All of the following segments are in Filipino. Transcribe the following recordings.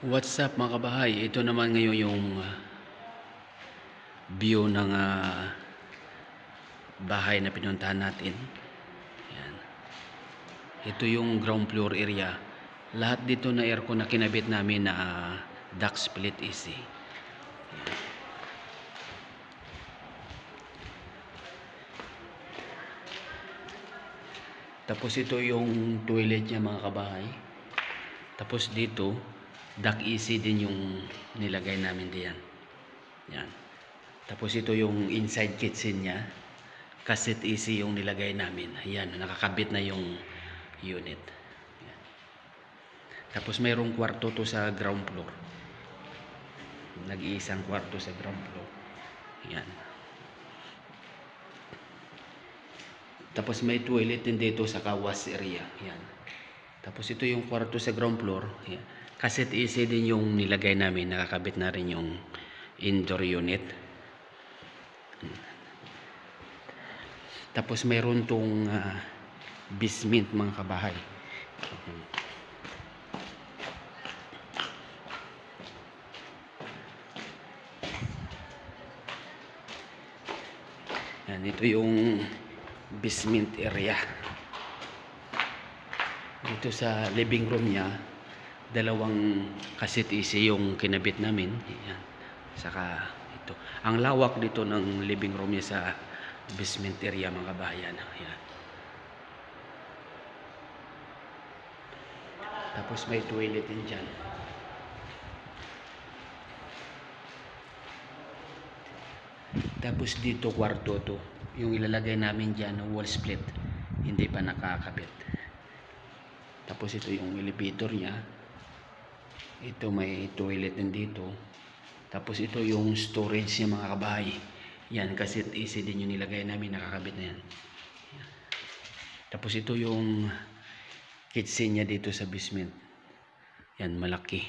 What's up mga kabahay? Ito naman ngayon yung view ng bahay na pinuntahan natin. Yan. Ito yung ground floor area. Lahat dito na aircon na kinabit namin na duct split AC. Yan. Tapos ito yung toilet niya mga kabahay. Tapos dito duct AC din yung nilagay namin diyan. Yan. Tapos ito yung inside kitchen niya. Cassette AC yung nilagay namin. Ayan, nakakabit na yung unit. Yan. Tapos mayroong kwarto to sa ground floor. Nag-iisang kwarto sa ground floor. Yan. Tapos may toilet din dito sa wash area. Yan. Tapos ito yung kwarto sa ground floor. Yan. Cassette AC din yung nilagay namin. Nakakabit na rin yung indoor unit. Tapos mayroon tong basement mga kabahay. Yan, ito yung basement area. Dito sa living room niya, dalawang cassette AC yung kinabit namin. Yan. Saka ito. Ang lawak dito ng living room niya sa basement area mga kabayan. Yan. Tapos may toilet din dyan. Tapos dito kwarto to. Yung ilalagay namin dyan ng wall split. Hindi pa nakakabit. Tapos ito yung elevator niya. Ito may toilet din dito. Tapos ito yung storage niya mga kabahay. Yan, kasi AC din yung nilagay namin, nakakabit na yan. Tapos ito yung kitchen niya dito sa basement. Yan, malaki.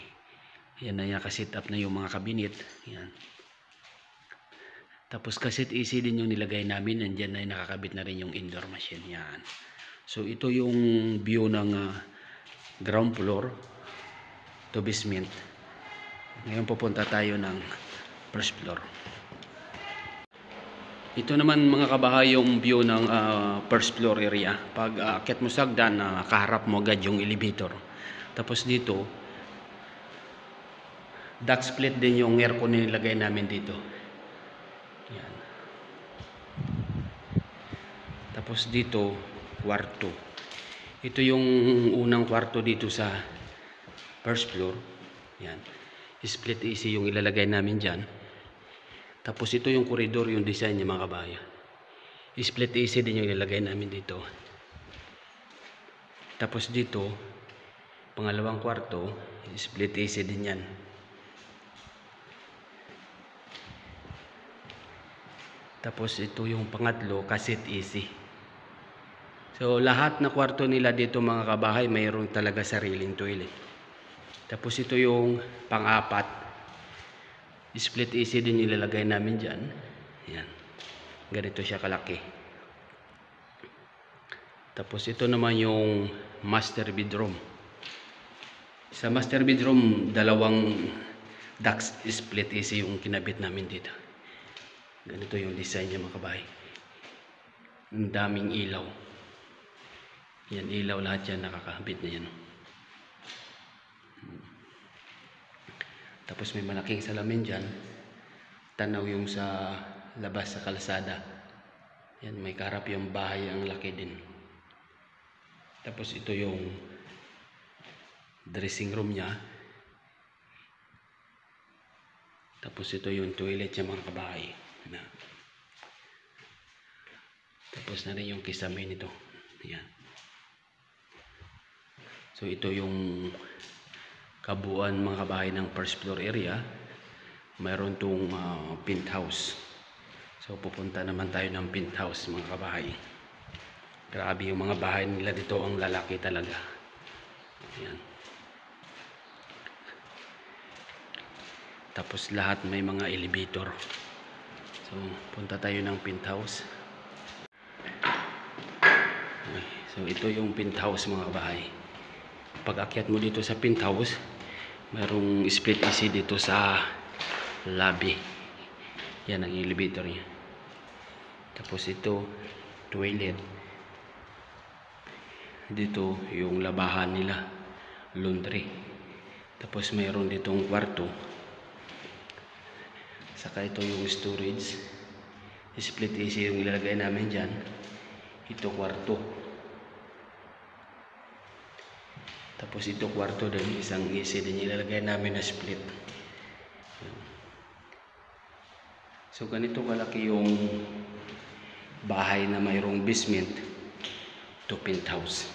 Yan na nakasit up na yung mga cabinet. Yan. Tapos cassette AC din yung nilagay namin. Nandiyan na nakakabit na rin yung indoor machine. Yan. So ito yung view ng ground floor to basement. Ngayon pupunta tayo ng first floor. Ito naman mga kabahay yung view ng first floor area. Pag akyat mo sa hagdan, kaharap mo agad yung elevator. Tapos dito, duct split din yung aircon na nilagay namin dito. Yan. Tapos dito, kwarto. Ito yung unang kwarto dito sa first floor. Yan. Split AC yung ilalagay namin dyan. Tapos ito yung koridor, yung design niya mga kabayan. Split AC din yung ilalagay namin dito. Tapos dito, pangalawang kwarto, split AC din yan. Tapos ito yung pangatlo, cassette AC. So lahat na kwarto nila dito mga kabahay, mayroon talaga sariling toilet. Tapos ito yung pang-apat. Split AC din nilalagay namin dyan. Yan. Ganito siya kalaki. Tapos ito naman yung master bedroom. Sa master bedroom, dalawang duct split AC yung kinabit namin dito. Ganito yung design niya mga kabahay. Ang daming ilaw. Yan, ilaw lahat yan, nakakabit na yan. Tapos may malaking salamin dyan. Tanaw yung sa labas sa kalsada. Yan, may karap yung bahay, ang laki din. Tapos ito yung dressing room niya. Tapos ito yung toilet niya mga kabahay. Tapos na rin yung kisame nito. Yan. So ito yung kabuuan mga kabahay ng first floor area. Mayroon tong penthouse. So pupunta naman tayo ng penthouse mga kabahay. Grabe yung mga bahay nila dito, ang lalaki talaga. Ayan. Tapos lahat may mga elevator. So punta tayo ng penthouse. Okay. So ito yung penthouse mga kabahay. Pag akyat mo dito sa penthouse, Mayroong split AC dito sa lobby. Yan ang elevator niya. Tapos ito, toilet. Dito yung labahan nila, laundry. Tapos mayroon ditong kwarto. Saka ito yung storage. Split AC yung ilalagay namin dyan. Ito kwarto. Tapos ito kwarto din, isang AC din ilalagay namin na split. So ganito kalaki yung bahay na mayroong basement to penthouse.